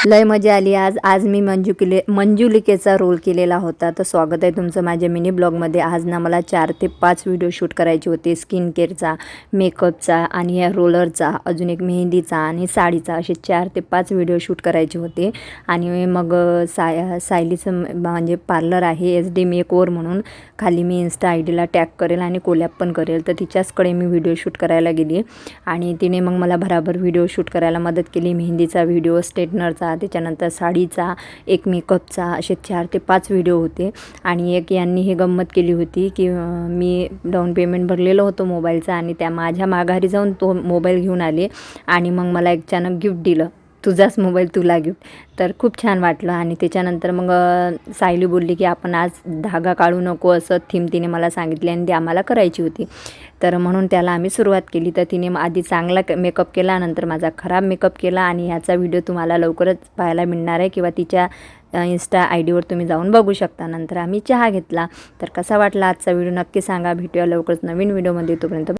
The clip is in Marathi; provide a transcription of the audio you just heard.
लय मजा आली आज. आज मी मंजुलिकेचा रोल केलेला होता. तर स्वागत आहे तुमचं माझ्या मिनी ब्लॉगमध्ये. आज ना मला 4 ते 5 व्हिडिओ शूट करायचे होते. स्किन केअरचा, मेकअपचा आणि या रोलरचा, अजून एक मेहंदीचा आणि साडीचा, असे 4 ते 5 व्हिडिओ शूट करायचे होते. आणि मग सायलीचं म्हणजे पार्लर आहे SD मेकओव्हर म्हणून, खाली मी इन्स्टा आयडीला टॅग करेल आणि कोलॅब पण करेल. तर तिच्याचकडे मी व्हिडिओ शूट करायला गेली आणि तिने मग मला भराभर व्हिडिओ शूट करायला मदत केली. मेहंदीचा व्हिडिओ, स्ट्रेटनरचा, त्याच्यानंतर साडीचा, एक मेकअपचा, असे 4 ते 5 व्हिडिओ होते. आणि एक यांनी हे गंमत केली होती की मी डाऊन पेमेंट भरलेलं होतं मोबाईलचा आणि त्या माझ्या माघारी जाऊन तो मोबाईल घेऊन आले आणि मग मला एक अचानक गिफ्ट दिलं, तुझाच मोबाईल तुला गिफ्ट. तर खूप छान वाटलं. आणि त्याच्यानंतर मग सायली बोलली की आपण आज धागा काढू नको, असं थीम तिने मला सांगितली आणि ती आम्हाला करायची होती. तर म्हणून त्याला आम्ही सुरुवात केली. तर तिने आधी चांगला मेकअप केला, नंतर माझा खराब मेकअप केला आणि ह्याचा व्हिडिओ तुम्हाला लवकरच पाहायला मिळणार आहे किंवा तिच्या इन्स्टा आयडीवर तुम्ही जाऊन बघू शकता. नंतर आम्ही चहा घेतला. तर कसा वाटला आजचा व्हिडिओ नक्की सांगा. भेटूया लवकरच नवीन व्हिडिओमध्ये. तोपर्यंत